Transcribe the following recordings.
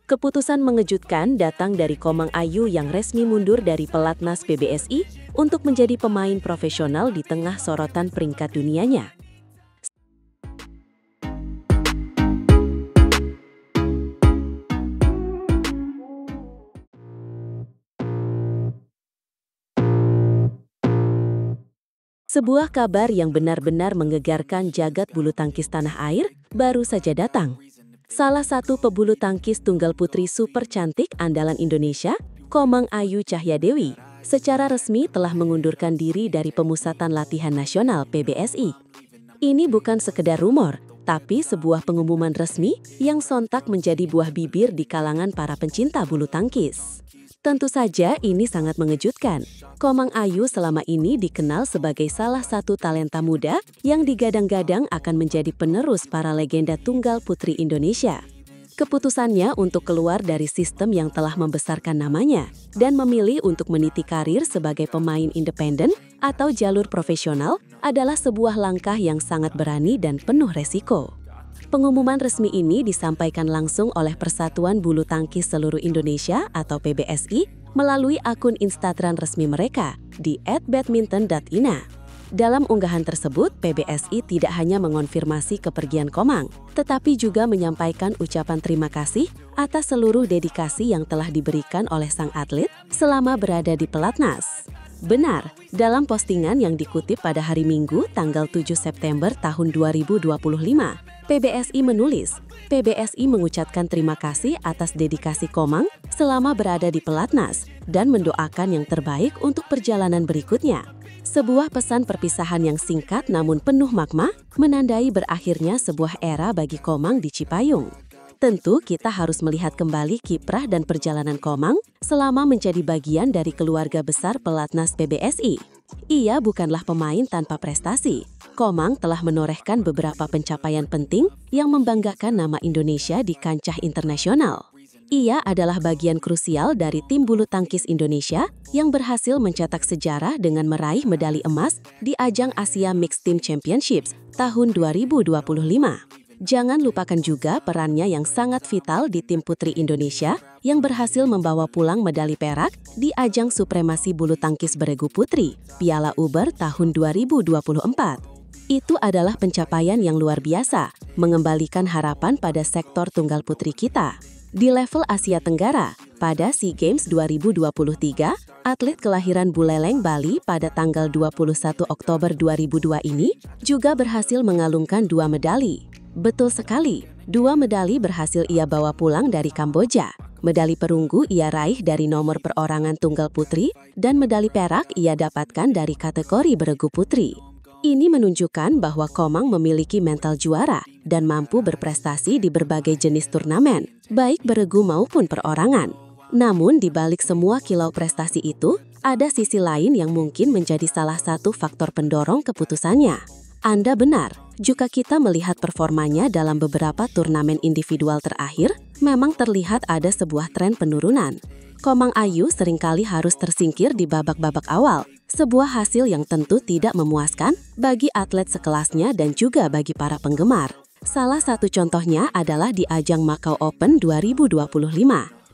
Keputusan mengejutkan datang dari Komang Ayu yang resmi mundur dari pelatnas PBSI untuk menjadi pemain profesional di tengah sorotan peringkat dunianya. Sebuah kabar yang benar-benar menggegarkan jagat bulu tangkis tanah air baru saja datang. Salah satu pebulu tangkis tunggal putri super cantik andalan Indonesia, Komang Ayu Cahyadewi, secara resmi telah mengundurkan diri dari Pemusatan Latihan Nasional PBSI. Ini bukan sekedar rumor, tapi sebuah pengumuman resmi yang sontak menjadi buah bibir di kalangan para pencinta bulu tangkis. Tentu saja ini sangat mengejutkan. Komang Ayu selama ini dikenal sebagai salah satu talenta muda yang digadang-gadang akan menjadi penerus para legenda tunggal putri Indonesia. Keputusannya untuk keluar dari sistem yang telah membesarkan namanya dan memilih untuk meniti karir sebagai pemain independen atau jalur profesional adalah sebuah langkah yang sangat berani dan penuh resiko. Pengumuman resmi ini disampaikan langsung oleh Persatuan Bulu Tangkis Seluruh Indonesia atau PBSI melalui akun Instagram resmi mereka di @badminton.ina. Dalam unggahan tersebut, PBSI tidak hanya mengonfirmasi kepergian Komang, tetapi juga menyampaikan ucapan terima kasih atas seluruh dedikasi yang telah diberikan oleh sang atlet selama berada di pelatnas. Benar, dalam postingan yang dikutip pada hari Minggu tanggal 7 September tahun 2025, PBSI menulis, PBSI mengucapkan terima kasih atas dedikasi Komang selama berada di pelatnas dan mendoakan yang terbaik untuk perjalanan berikutnya. Sebuah pesan perpisahan yang singkat namun penuh makna menandai berakhirnya sebuah era bagi Komang di Cipayung. Tentu kita harus melihat kembali kiprah dan perjalanan Komang selama menjadi bagian dari keluarga besar pelatnas PBSI. Ia bukanlah pemain tanpa prestasi. Komang telah menorehkan beberapa pencapaian penting yang membanggakan nama Indonesia di kancah internasional. Ia adalah bagian krusial dari tim bulu tangkis Indonesia yang berhasil mencetak sejarah dengan meraih medali emas di ajang Asia Mixed Team Championships tahun 2025. Jangan lupakan juga perannya yang sangat vital di tim putri Indonesia yang berhasil membawa pulang medali perak di ajang supremasi bulu tangkis beregu putri, Piala Uber tahun 2024. Itu adalah pencapaian yang luar biasa, mengembalikan harapan pada sektor tunggal putri kita. Di level Asia Tenggara, pada SEA Games 2023, atlet kelahiran Buleleng, Bali pada tanggal 21 Oktober 2002 ini juga berhasil mengalungkan 2 medali. Betul sekali, 2 medali berhasil ia bawa pulang dari Kamboja. Medali perunggu ia raih dari nomor perorangan tunggal putri dan medali perak ia dapatkan dari kategori beregu putri. Ini menunjukkan bahwa Komang memiliki mental juara dan mampu berprestasi di berbagai jenis turnamen, baik beregu maupun perorangan. Namun di balik semua kilau prestasi itu, ada sisi lain yang mungkin menjadi salah satu faktor pendorong keputusannya. Anda benar, jika kita melihat performanya dalam beberapa turnamen individual terakhir, memang terlihat ada sebuah tren penurunan. Komang Ayu seringkali harus tersingkir di babak-babak awal, sebuah hasil yang tentu tidak memuaskan bagi atlet sekelasnya dan juga bagi para penggemar. Salah satu contohnya adalah di ajang Macau Open 2025,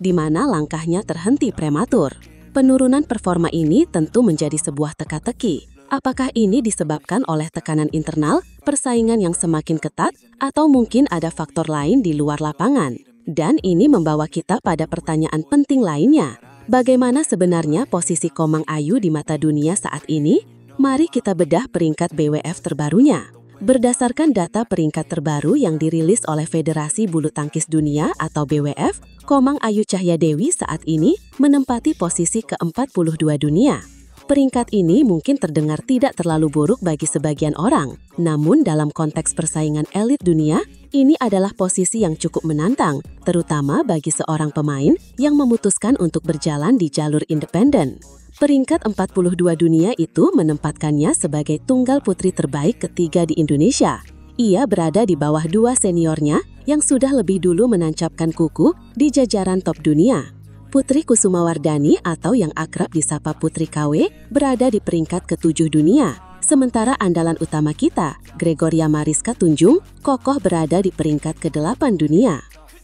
di mana langkahnya terhenti prematur. Penurunan performa ini tentu menjadi sebuah teka-teki. Apakah ini disebabkan oleh tekanan internal, persaingan yang semakin ketat, atau mungkin ada faktor lain di luar lapangan? Dan ini membawa kita pada pertanyaan penting lainnya. Bagaimana sebenarnya posisi Komang Ayu di mata dunia saat ini? Mari kita bedah peringkat BWF terbarunya. Berdasarkan data peringkat terbaru yang dirilis oleh Federasi Bulu Tangkis Dunia atau BWF, Komang Ayu Cahyadewi saat ini menempati posisi ke-42 dunia. Peringkat ini mungkin terdengar tidak terlalu buruk bagi sebagian orang, namun dalam konteks persaingan elit dunia, ini adalah posisi yang cukup menantang, terutama bagi seorang pemain yang memutuskan untuk berjalan di jalur independen. Peringkat 42 dunia itu menempatkannya sebagai tunggal putri terbaik ketiga di Indonesia. Ia berada di bawah 2 seniornya yang sudah lebih dulu menancapkan kuku di jajaran top dunia. Putri Kusumawardhani atau yang akrab disapa Putri KW berada di peringkat ke-7 dunia. Sementara andalan utama kita, Gregoria Mariska Tunjung, kokoh berada di peringkat ke-8 dunia.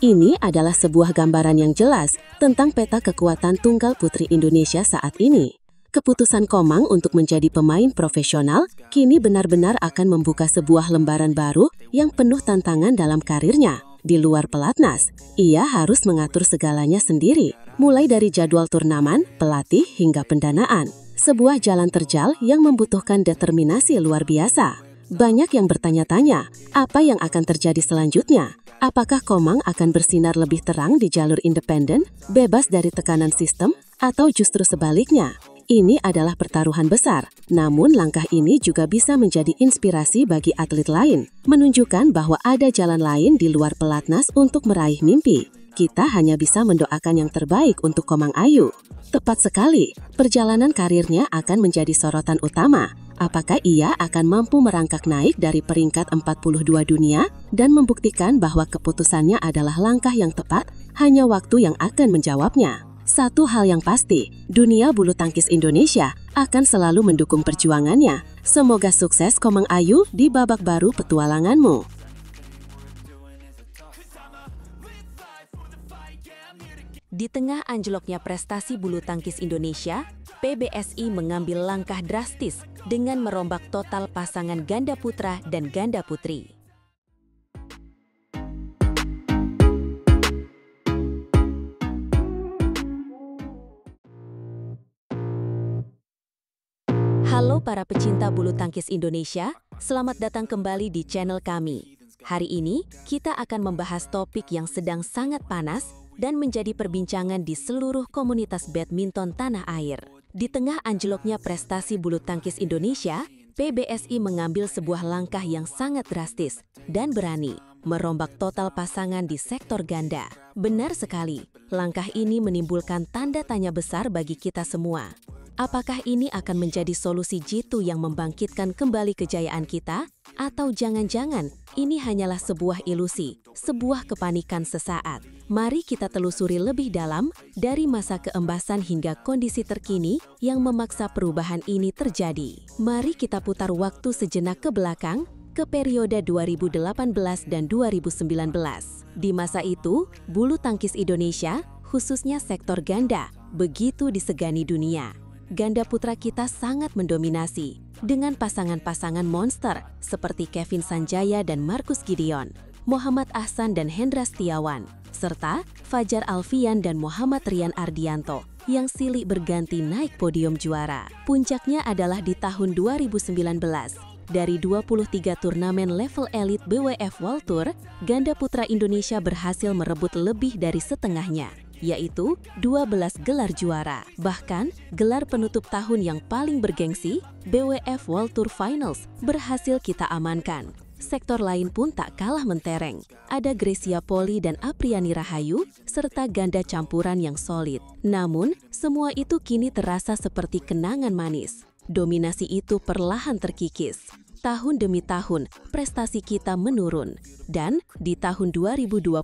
Ini adalah sebuah gambaran yang jelas tentang peta kekuatan tunggal putri Indonesia saat ini. Keputusan Komang untuk menjadi pemain profesional kini benar-benar akan membuka sebuah lembaran baru yang penuh tantangan dalam karirnya. Di luar pelatnas, ia harus mengatur segalanya sendiri, mulai dari jadwal turnamen, pelatih, hingga pendanaan. Sebuah jalan terjal yang membutuhkan determinasi luar biasa. Banyak yang bertanya-tanya, apa yang akan terjadi selanjutnya? Apakah Komang akan bersinar lebih terang di jalur independen, bebas dari tekanan sistem, atau justru sebaliknya? Ini adalah pertaruhan besar, namun langkah ini juga bisa menjadi inspirasi bagi atlet lain, menunjukkan bahwa ada jalan lain di luar pelatnas untuk meraih mimpi. Kita hanya bisa mendoakan yang terbaik untuk Komang Ayu. Tepat sekali, perjalanan karirnya akan menjadi sorotan utama. Apakah ia akan mampu merangkak naik dari peringkat 42 dunia dan membuktikan bahwa keputusannya adalah langkah yang tepat? Hanya waktu yang akan menjawabnya. Satu hal yang pasti, dunia bulu tangkis Indonesia akan selalu mendukung perjuangannya. Semoga sukses Komang Ayu di babak baru petualanganmu. Di tengah anjloknya prestasi bulu tangkis Indonesia, PBSI mengambil langkah drastis dengan merombak total pasangan ganda putra dan ganda putri. Halo para pecinta bulu tangkis Indonesia, selamat datang kembali di channel kami. Hari ini, kita akan membahas topik yang sedang sangat panas dan menjadi perbincangan di seluruh komunitas badminton tanah air. Di tengah anjloknya prestasi bulu tangkis Indonesia, PBSI mengambil sebuah langkah yang sangat drastis dan berani, merombak total pasangan di sektor ganda. Benar sekali, langkah ini menimbulkan tanda tanya besar bagi kita semua. Apakah ini akan menjadi solusi jitu yang membangkitkan kembali kejayaan kita? Atau jangan-jangan ini hanyalah sebuah ilusi, sebuah kepanikan sesaat? Mari kita telusuri lebih dalam dari masa keembasan hingga kondisi terkini yang memaksa perubahan ini terjadi. Mari kita putar waktu sejenak ke belakang, ke periode 2018 dan 2019. Di masa itu, bulu tangkis Indonesia, khususnya sektor ganda, begitu disegani dunia. Ganda putra kita sangat mendominasi, dengan pasangan-pasangan monster seperti Kevin Sanjaya dan Marcus Gideon, Muhammad Ahsan dan Hendra Setiawan, serta Fajar Alfian dan Muhammad Rian Ardianto yang silih berganti naik podium juara. Puncaknya adalah di tahun 2019. Dari 23 turnamen level elit BWF World Tour, ganda putra Indonesia berhasil merebut lebih dari setengahnya, yaitu 12 gelar juara. Bahkan, gelar penutup tahun yang paling bergengsi, BWF World Tour Finals, berhasil kita amankan. Sektor lain pun tak kalah mentereng. Ada Grecia Poli dan Apriani Rahayu, serta ganda campuran yang solid. Namun, semua itu kini terasa seperti kenangan manis. Dominasi itu perlahan terkikis. Tahun demi tahun, prestasi kita menurun. Dan di tahun 2025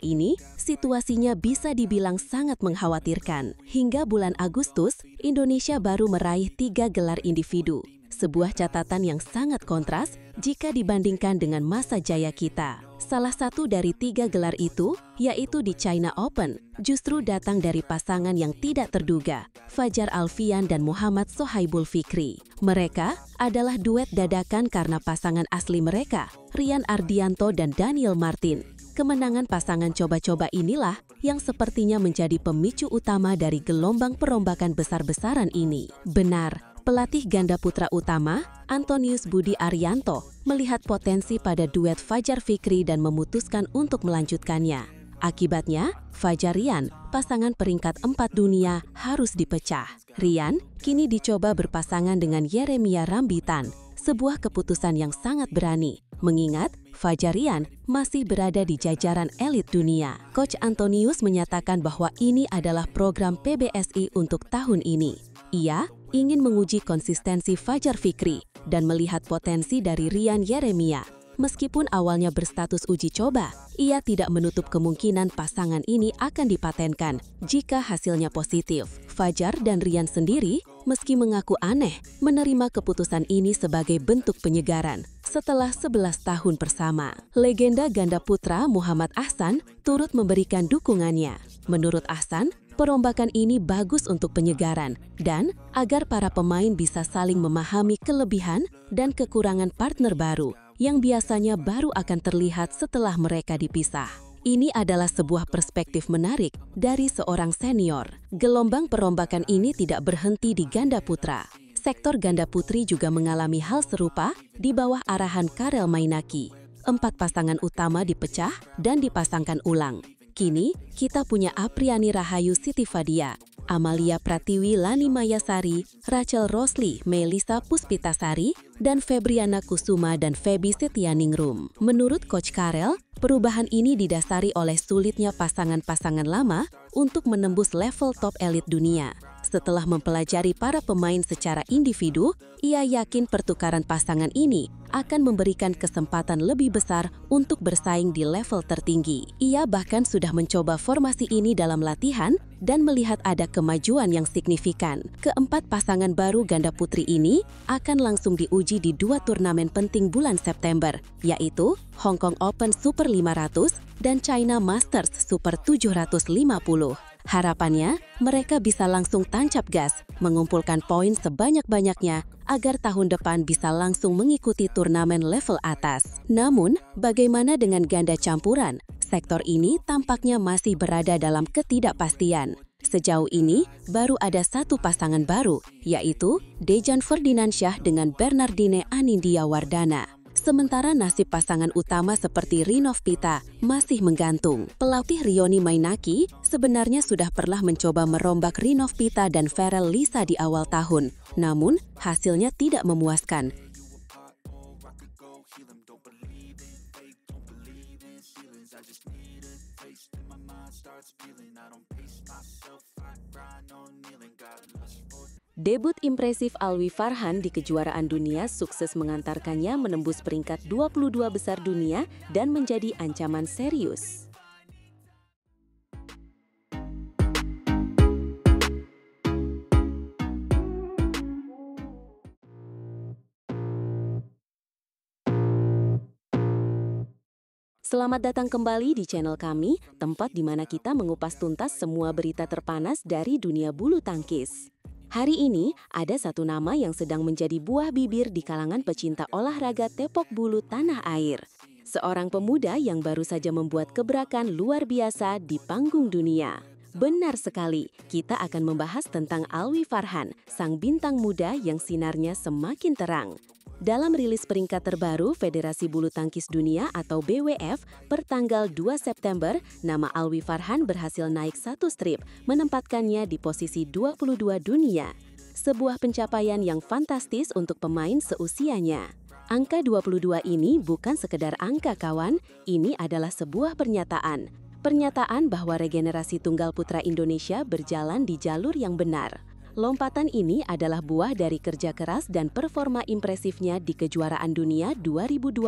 ini, situasinya bisa dibilang sangat mengkhawatirkan. Hingga bulan Agustus, Indonesia baru meraih 3 gelar individu. Sebuah catatan yang sangat kontras jika dibandingkan dengan masa jaya kita. Salah satu dari 3 gelar itu, yaitu di China Open, justru datang dari pasangan yang tidak terduga, Fajar Alfian dan Muhammad Sohaibul Fikri. Mereka adalah duet dadakan karena pasangan asli mereka, Rian Ardianto dan Daniel Martin. Kemenangan pasangan coba-coba inilah yang sepertinya menjadi pemicu utama dari gelombang perombakan besar-besaran ini. Benar, pelatih ganda putra utama, Antonius Budi Arianto, melihat potensi pada duet Fajar Fikri dan memutuskan untuk melanjutkannya. Akibatnya, Fajar Rian, pasangan peringkat 4 dunia, harus dipecah. Rian kini dicoba berpasangan dengan Yeremia Rambitan, sebuah keputusan yang sangat berani, mengingat Fajar Rian masih berada di jajaran elit dunia. Coach Antonius menyatakan bahwa ini adalah program PBSI untuk tahun ini. Ia ingin menguji konsistensi Fajar Fikri dan melihat potensi dari Rian Yeremia. Meskipun awalnya berstatus uji coba, ia tidak menutup kemungkinan pasangan ini akan dipatenkan jika hasilnya positif. Fajar dan Rian sendiri, meski mengaku aneh, menerima keputusan ini sebagai bentuk penyegaran setelah 11 tahun bersama. Legenda ganda putra Muhammad Ahsan turut memberikan dukungannya. Menurut Ahsan, perombakan ini bagus untuk penyegaran dan agar para pemain bisa saling memahami kelebihan dan kekurangan partner baru yang biasanya baru akan terlihat setelah mereka dipisah. Ini adalah sebuah perspektif menarik dari seorang senior. Gelombang perombakan ini tidak berhenti di ganda putra. Sektor ganda putri juga mengalami hal serupa di bawah arahan Karel Mainaki. 4 pasangan utama dipecah dan dipasangkan ulang. Kini, kita punya Apriani Rahayu Siti Fadia, Amalia Pratiwi Lani Mayasari, Rachel Rosli, Melisa Puspitasari, dan Febriana Kusuma dan Feby Setianingrum. Menurut Coach Karel, perubahan ini didasari oleh sulitnya pasangan-pasangan lama untuk menembus level top elit dunia. Setelah mempelajari para pemain secara individu, ia yakin pertukaran pasangan ini akan memberikan kesempatan lebih besar untuk bersaing di level tertinggi. Ia bahkan sudah mencoba formasi ini dalam latihan dan melihat ada kemajuan yang signifikan. Keempat pasangan baru ganda putri ini akan langsung diuji di 2 turnamen penting bulan September, yaitu Hong Kong Open Super 500 dan China Masters Super 750. Harapannya, mereka bisa langsung tancap gas, mengumpulkan poin sebanyak-banyaknya agar tahun depan bisa langsung mengikuti turnamen level atas. Namun, bagaimana dengan ganda campuran? Sektor ini tampaknya masih berada dalam ketidakpastian. Sejauh ini, baru ada 1 pasangan baru, yaitu Dejan Ferdinansyah dengan Bernardine Anindya Wardana. Sementara nasib pasangan utama seperti Rinov Pita masih menggantung. Pelatih Rioni Mainaki sebenarnya sudah pernah mencoba merombak Rinov Pita dan Farel Lisa di awal tahun, namun hasilnya tidak memuaskan. Debut impresif Alwi Farhan di kejuaraan dunia sukses mengantarkannya menembus peringkat 22 besar dunia dan menjadi ancaman serius. Selamat datang kembali di channel kami, tempat di mana kita mengupas tuntas semua berita terpanas dari dunia bulu tangkis. Hari ini, ada satu nama yang sedang menjadi buah bibir di kalangan pecinta olahraga tepok bulu tanah air. Seorang pemuda yang baru saja membuat gebrakan luar biasa di panggung dunia. Benar sekali, kita akan membahas tentang Alwi Farhan, sang bintang muda yang sinarnya semakin terang. Dalam rilis peringkat terbaru Federasi Bulu Tangkis Dunia atau BWF per tanggal 2 September, nama Alwi Farhan berhasil naik 1 strip, menempatkannya di posisi 22 dunia. Sebuah pencapaian yang fantastis untuk pemain seusianya. Angka 22 ini bukan sekedar angka kawan, ini adalah sebuah pernyataan. Pernyataan bahwa regenerasi tunggal putra Indonesia berjalan di jalur yang benar. Lompatan ini adalah buah dari kerja keras dan performa impresifnya di kejuaraan dunia 2025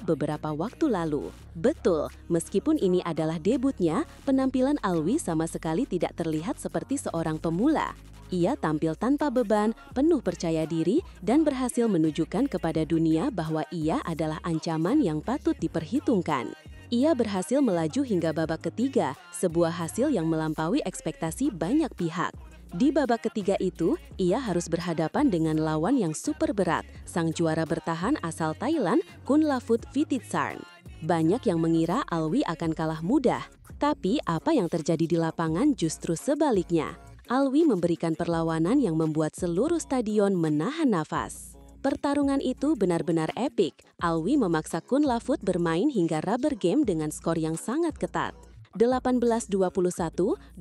beberapa waktu lalu. Betul, meskipun ini adalah debutnya, penampilan Alwi sama sekali tidak terlihat seperti seorang pemula. Ia tampil tanpa beban, penuh percaya diri, dan berhasil menunjukkan kepada dunia bahwa ia adalah ancaman yang patut diperhitungkan. Ia berhasil melaju hingga babak ketiga, sebuah hasil yang melampaui ekspektasi banyak pihak. Di babak ketiga itu, ia harus berhadapan dengan lawan yang super berat, sang juara bertahan asal Thailand, Kunlavut Vititsarn. Banyak yang mengira Alwi akan kalah mudah, tapi apa yang terjadi di lapangan justru sebaliknya. Alwi memberikan perlawanan yang membuat seluruh stadion menahan nafas. Pertarungan itu benar-benar epik. Alwi memaksa Kunlavut bermain hingga rubber game dengan skor yang sangat ketat. 18-21, 21-18,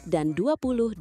dan 20-22.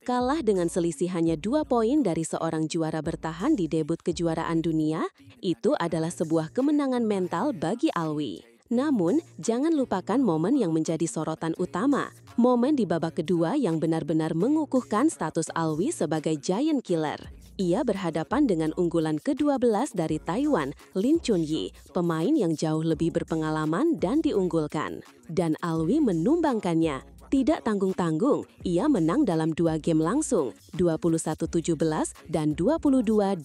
Kalah dengan selisih hanya 2 poin dari seorang juara bertahan di debut kejuaraan dunia, itu adalah sebuah kemenangan mental bagi Alwi. Namun, jangan lupakan momen yang menjadi sorotan utama. Momen di babak kedua yang benar-benar mengukuhkan status Alwi sebagai giant killer. Ia berhadapan dengan unggulan ke-12 dari Taiwan, Lin Chunyi, pemain yang jauh lebih berpengalaman dan diunggulkan. Dan Alwi menumbangkannya. Tidak tanggung-tanggung, ia menang dalam 2 game langsung, 21-17 dan 22-20.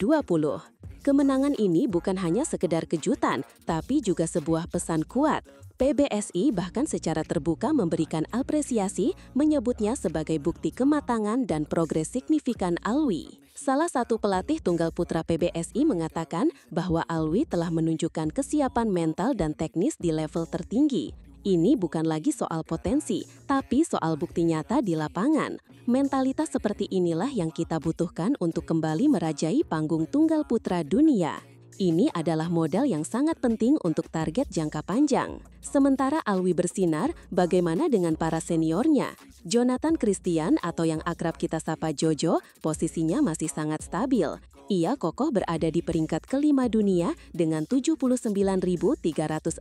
Kemenangan ini bukan hanya sekedar kejutan, tapi juga sebuah pesan kuat. PBSI bahkan secara terbuka memberikan apresiasi, menyebutnya sebagai bukti kematangan dan progres signifikan Alwi. Salah satu pelatih tunggal putra PBSI mengatakan bahwa Alwi telah menunjukkan kesiapan mental dan teknis di level tertinggi. Ini bukan lagi soal potensi, tapi soal bukti nyata di lapangan. Mentalitas seperti inilah yang kita butuhkan untuk kembali merajai panggung tunggal putra dunia. Ini adalah modal yang sangat penting untuk target jangka panjang. Sementara Alwi bersinar, bagaimana dengan para seniornya? Jonathan Christian atau yang akrab kita sapa Jojo, posisinya masih sangat stabil. Ia kokoh berada di peringkat kelima dunia dengan 79.314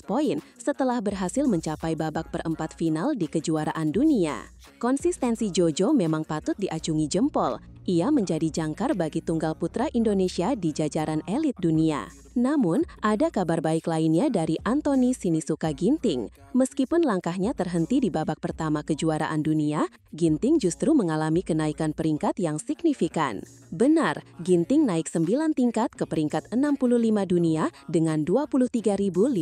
poin setelah berhasil mencapai babak perempat final di kejuaraan dunia. Konsistensi Jojo memang patut diacungi jempol. Ia menjadi jangkar bagi tunggal putra Indonesia di jajaran elit dunia. Namun, ada kabar baik lainnya dari Anthony Sinisuka Ginting. Meskipun langkahnya terhenti di babak pertama kejuaraan dunia, Ginting justru mengalami kenaikan peringkat yang signifikan. Benar, Ginting naik 9 tingkat ke peringkat 65 dunia dengan 23.510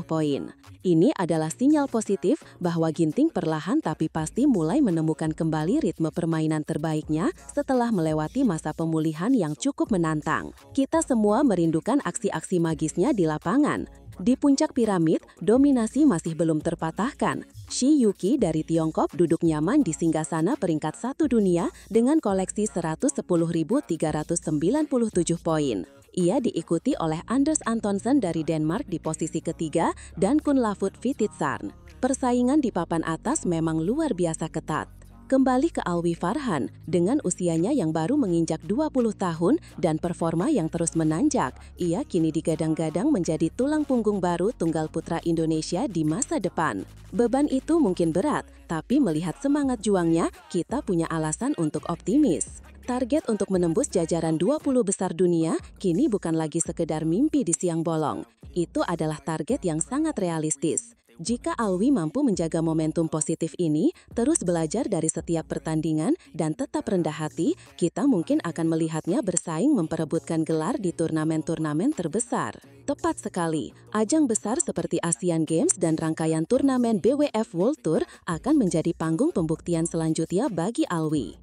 poin. Ini adalah sinyal positif bahwa Ginting perlahan tapi pasti mulai menemukan kembali ritme permainan terbaiknya setelah melewati masa pemulihan yang cukup menantang. Kita semua merindukan aksi-aksi magisnya di lapangan. Di puncak piramid, dominasi masih belum terpatahkan. Shi Yuqi dari Tiongkok duduk nyaman di singgasana peringkat 1 dunia dengan koleksi 110.397 poin. Ia diikuti oleh Anders Antonsen dari Denmark di posisi ketiga dan Kun Lafut Vititsarn. Persaingan di papan atas memang luar biasa ketat. Kembali ke Alwi Farhan, dengan usianya yang baru menginjak 20 tahun dan performa yang terus menanjak, ia kini digadang-gadang menjadi tulang punggung baru tunggal putra Indonesia di masa depan. Beban itu mungkin berat, tapi melihat semangat juangnya, kita punya alasan untuk optimis. Target untuk menembus jajaran 20 besar dunia kini bukan lagi sekedar mimpi di siang bolong. Itu adalah target yang sangat realistis. Jika Alwi mampu menjaga momentum positif ini, terus belajar dari setiap pertandingan, dan tetap rendah hati, kita mungkin akan melihatnya bersaing memperebutkan gelar di turnamen-turnamen terbesar. Tepat sekali, ajang besar seperti Asian Games dan rangkaian turnamen BWF World Tour akan menjadi panggung pembuktian selanjutnya bagi Alwi.